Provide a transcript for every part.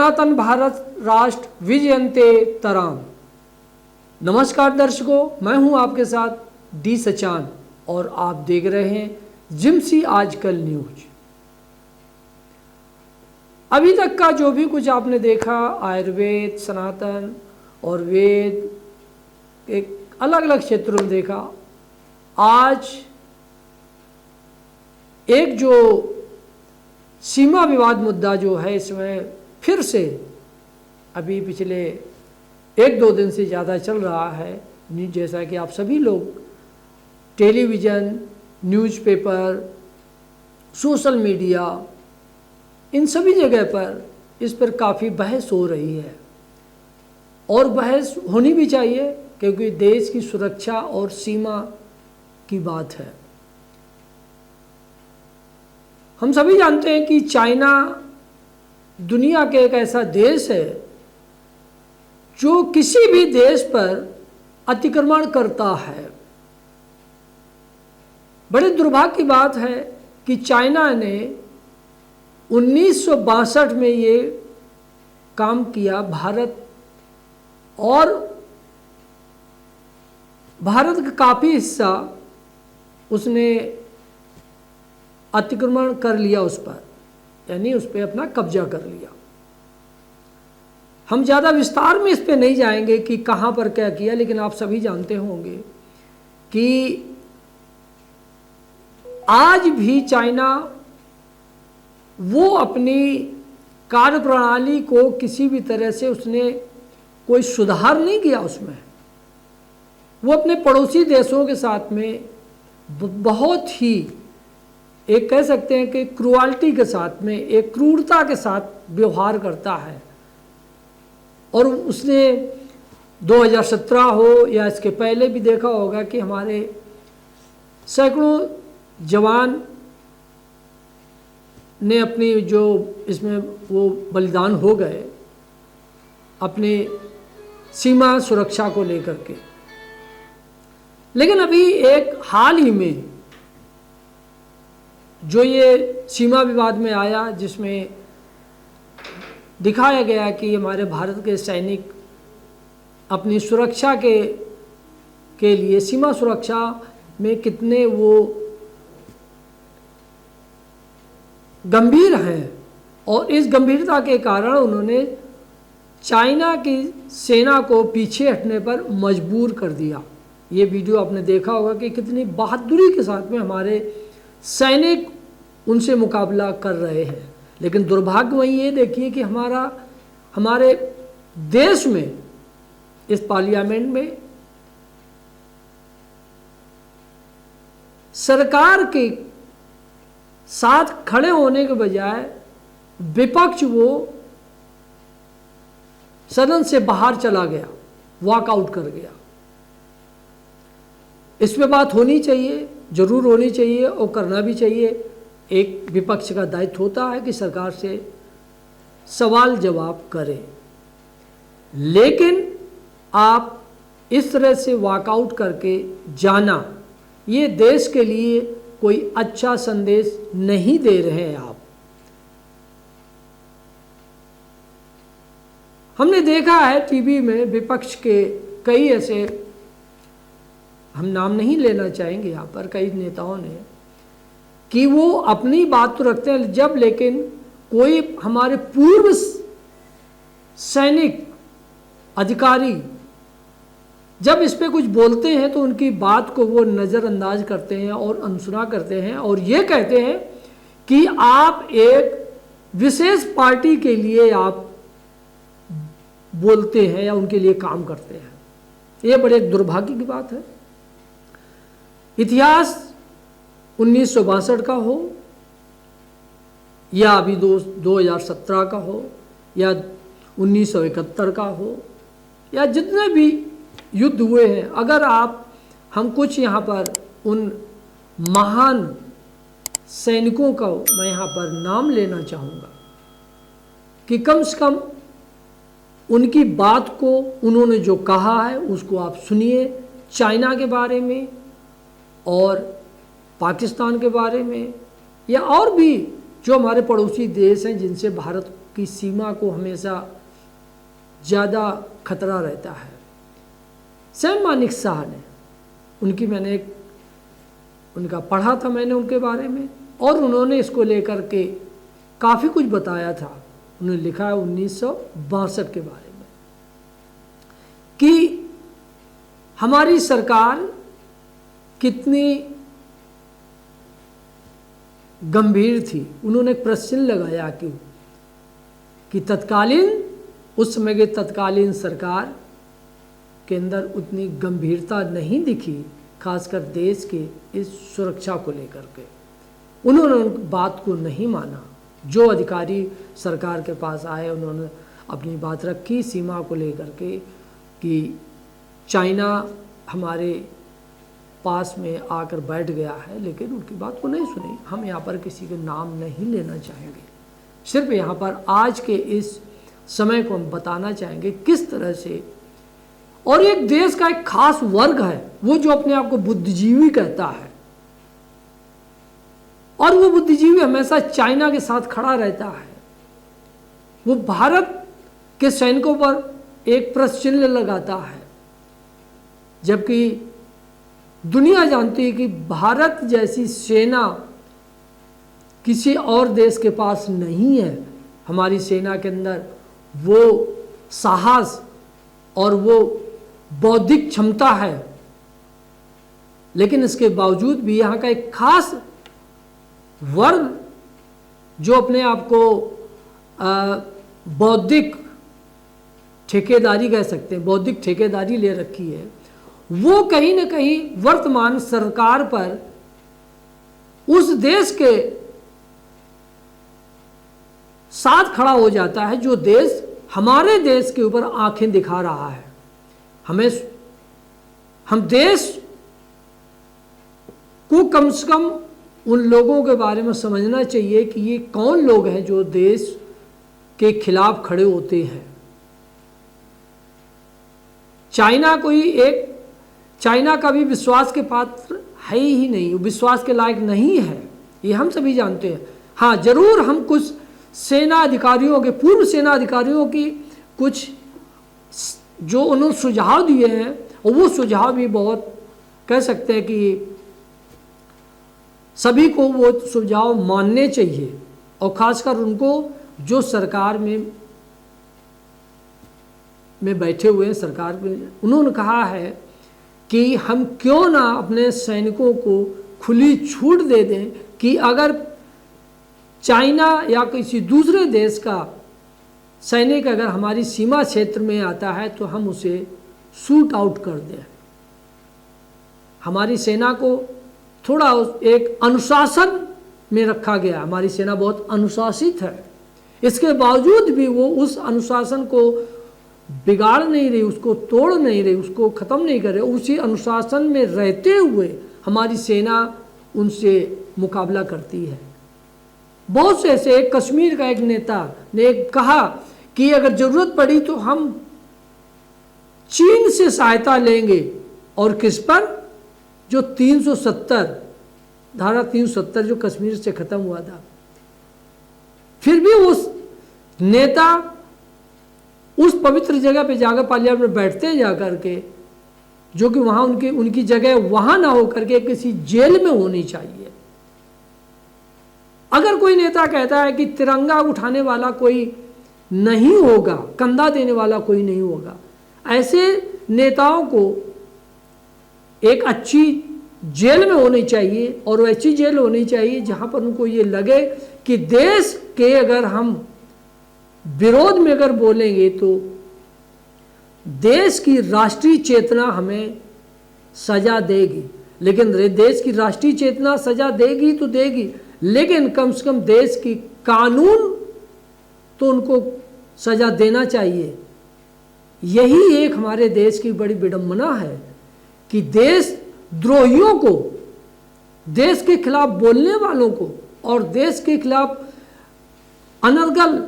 सनातन भारत राष्ट्र विजयन्ते तराम। नमस्कार दर्शकों, मैं हूं आपके साथ डी सचान और आप देख रहे हैं जिम्सी आजकल न्यूज। अभी तक का जो भी कुछ आपने देखा, आयुर्वेद, सनातन और वेद, एक अलग अलग क्षेत्रों में देखा। आज एक जो सीमा विवाद मुद्दा जो है, इसमें फिर से अभी पिछले एक दो दिन से ज़्यादा चल रहा है। जैसा कि आप सभी लोग टेलीविज़न, न्यूज़पेपर, सोशल मीडिया, इन सभी जगह पर इस पर काफ़ी बहस हो रही है और बहस होनी भी चाहिए, क्योंकि देश की सुरक्षा और सीमा की बात है। हम सभी जानते हैं कि चाइना दुनिया के एक ऐसा देश है जो किसी भी देश पर अतिक्रमण करता है। बड़े दुर्भाग्य की बात है कि चाइना ने 1962 में ये काम किया। भारत का काफ़ी हिस्सा उसने अतिक्रमण कर लिया उस पर, यानी उस पर अपना कब्जा कर लिया। हम ज़्यादा विस्तार में इस पे नहीं जाएंगे कि कहाँ पर क्या किया, लेकिन आप सभी जानते होंगे कि आज भी चाइना वो अपनी कार्यप्रणाली को किसी भी तरह से उसने कोई सुधार नहीं किया उसमें। वो अपने पड़ोसी देशों के साथ में बहुत ही, एक कह सकते हैं कि क्रूअल्टी के साथ में, एक क्रूरता के साथ व्यवहार करता है। और उसने 2017 हो या इसके पहले भी देखा होगा कि हमारे सैकड़ों जवान ने अपनी जो इसमें वो बलिदान हो गए अपने सीमा सुरक्षा को लेकर के। लेकिन अभी एक हाल ही में जो ये सीमा विवाद में आया, जिसमें दिखाया गया कि हमारे भारत के सैनिक अपनी सुरक्षा के लिए, सीमा सुरक्षा में कितने वो गंभीर हैं, और इस गंभीरता के कारण उन्होंने चाइना की सेना को पीछे हटने पर मजबूर कर दिया। ये वीडियो आपने देखा होगा कि कितनी बहादुरी के साथ में हमारे सैनिक उनसे मुकाबला कर रहे हैं। लेकिन दुर्भाग्य वही ये देखिए कि हमारे देश में, इस पार्लियामेंट में सरकार के साथ खड़े होने के बजाय विपक्ष वो सदन से बाहर चला गया, वॉकआउट कर गया। इस पे बात होनी चाहिए, जरूर होनी चाहिए और करना भी चाहिए। एक विपक्ष का दायित्व होता है कि सरकार से सवाल जवाब करे, लेकिन आप इस तरह से वॉकआउट करके जाना, ये देश के लिए कोई अच्छा संदेश नहीं दे रहे हैं आप। हमने देखा है टीवी में विपक्ष के कई ऐसे, हम नाम नहीं लेना चाहेंगे यहाँ पर, कई नेताओं ने, कि वो अपनी बात तो रखते हैं जब, लेकिन कोई हमारे पूर्व सैनिक अधिकारी जब इस पे कुछ बोलते हैं तो उनकी बात को वो नज़रअंदाज करते हैं और अनसुना करते हैं, और ये कहते हैं कि आप एक विशेष पार्टी के लिए आप बोलते हैं या उनके लिए काम करते हैं। ये बड़े दुर्भाग्य की बात है। इतिहास 1962 का हो या अभी 2017 का हो या 1971 का हो या जितने भी युद्ध हुए हैं, अगर हम कुछ यहाँ पर उन महान सैनिकों का मैं यहाँ पर नाम लेना चाहूँगा कि कम से कम उनकी बात को, उन्होंने जो कहा है उसको आप सुनिए, चाइना के बारे में और पाकिस्तान के बारे में, या और भी जो हमारे पड़ोसी देश हैं जिनसे भारत की सीमा को हमेशा ज़्यादा खतरा रहता है। सैम मानेकशॉ ने, उनकी मैंने उनका पढ़ा था मैंने उनके बारे में, और उन्होंने इसको लेकर के काफ़ी कुछ बताया था। उन्होंने लिखा है 1962 के बारे में कि हमारी सरकार कितनी गंभीर थी। उन्होंने एक प्रश्न लगाया कि तत्कालीन, उस समय के तत्कालीन सरकार के अंदर उतनी गंभीरता नहीं दिखी, खासकर देश के इस सुरक्षा को लेकर के। उन्होंने उन बात को नहीं माना। जो अधिकारी सरकार के पास आए उन्होंने अपनी बात रखी सीमा को लेकर के कि चाइना हमारे पास में आकर बैठ गया है, लेकिन उनकी बात को नहीं सुनी। हम यहाँ पर किसी के नाम नहीं लेना चाहेंगे, सिर्फ यहाँ पर आज के इस समय को हम बताना चाहेंगे किस तरह से। और एक देश का एक खास वर्ग है वो जो अपने आप को बुद्धिजीवी कहता है, और वो बुद्धिजीवी हमेशा चाइना के साथ खड़ा रहता है। वो भारत के सैनिकों पर एक प्रश्न चिन्ह लगाता है, जबकि दुनिया जानती है कि भारत जैसी सेना किसी और देश के पास नहीं है। हमारी सेना के अंदर वो साहस और वो बौद्धिक क्षमता है, लेकिन इसके बावजूद भी यहाँ का एक खास वर्ग जो अपने आप को बौद्धिक ठेकेदारी कह सकते हैं, बौद्धिक ठेकेदारी ले रखी है, वो कहीं ना कहीं वर्तमान सरकार पर, उस देश के साथ खड़ा हो जाता है जो देश हमारे देश के ऊपर आंखें दिखा रहा है। हम देश को कम से कम उन लोगों के बारे में समझना चाहिए कि ये कौन लोग हैं जो देश के खिलाफ खड़े होते हैं। चाइना का भी विश्वास के पात्र है ही नहीं, विश्वास के लायक नहीं है, ये हम सभी जानते हैं। हाँ, जरूर हम कुछ सेना अधिकारियों के, पूर्व सेना अधिकारियों की कुछ जो उन्होंने सुझाव दिए हैं, और वो सुझाव भी बहुत कह सकते हैं कि सभी को वो सुझाव मानने चाहिए, और खासकर उनको जो सरकार में बैठे हुए हैं, सरकार में। उन्होंने कहा है कि हम क्यों ना अपने सैनिकों को खुली छूट दे दें कि अगर चाइना या किसी दूसरे देश का सैनिक अगर हमारी सीमा क्षेत्र में आता है तो हम उसे शूट आउट कर दें। हमारी सेना को थोड़ा एक अनुशासन में रखा गया। हमारी सेना बहुत अनुशासित है, इसके बावजूद भी वो उस अनुशासन को बिगाड़ नहीं रही, उसको तोड़ नहीं रही, उसको ख़त्म नहीं कर रहे। उसी अनुशासन में रहते हुए हमारी सेना उनसे मुकाबला करती है। बहुत से ऐसे, एक कश्मीर का एक नेता ने कहा कि अगर ज़रूरत पड़ी तो हम चीन से सहायता लेंगे, और किस पर? जो 370 धारा 370 जो कश्मीर से ख़त्म हुआ था। फिर भी उस नेता उस पवित्र जगह पे जाकर पार्लियामेंट में बैठते हैं जाकर के, जो कि वहाँ उनकी जगह वहाँ ना हो करके किसी जेल में होनी चाहिए। अगर कोई नेता कहता है कि तिरंगा उठाने वाला कोई नहीं होगा, कंधा देने वाला कोई नहीं होगा, ऐसे नेताओं को एक अच्छी जेल में होनी चाहिए, और वैसी जेल होनी चाहिए जहाँ पर उनको ये लगे कि देश के अगर हम विरोध में अगर बोलेंगे तो देश की राष्ट्रीय चेतना हमें सजा देगी। लेकिन देश की राष्ट्रीय चेतना सजा देगी तो देगी, लेकिन कम से कम देश की कानून तो उनको सजा देना चाहिए। यही एक हमारे देश की बड़ी विडंबना है कि देश द्रोहियों को, देश के खिलाफ बोलने वालों को, और देश के खिलाफ अनर्गल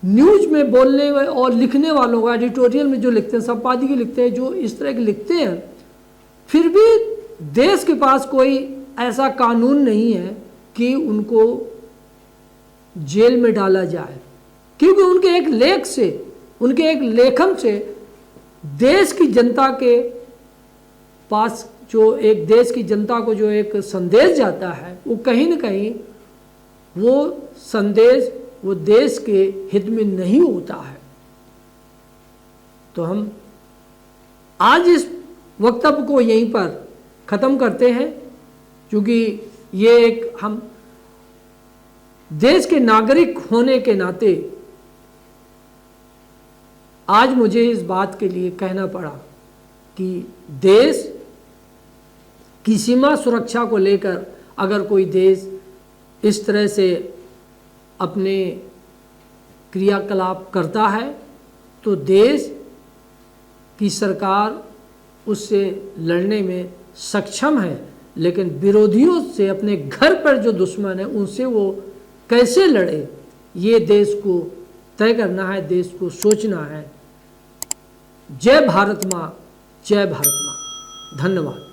न्यूज में बोलने और लिखने वालों का, एडिटोरियल में जो लिखते हैं, संपादकीय लिखते हैं, जो इस तरह के लिखते हैं, फिर भी देश के पास कोई ऐसा कानून नहीं है कि उनको जेल में डाला जाए, क्योंकि उनके एक लेख से, उनके एक लेखन से देश की जनता के पास जो एक देश की जनता को जो एक संदेश जाता है, वो कहीं न कहीं वो संदेश वो देश के हित में नहीं होता है। तो हम आज इस वक्तव्य को यहीं पर ख़त्म करते हैं, क्योंकि ये एक हम देश के नागरिक होने के नाते आज मुझे इस बात के लिए कहना पड़ा कि देश की सीमा सुरक्षा को लेकर अगर कोई देश इस तरह से अपने क्रियाकलाप करता है तो देश की सरकार उससे लड़ने में सक्षम है, लेकिन विरोधियों से, अपने घर पर जो दुश्मन है उनसे वो कैसे लड़े, ये देश को तय करना है, देश को सोचना है। जय भारत माँ, जय भारत माँ। धन्यवाद।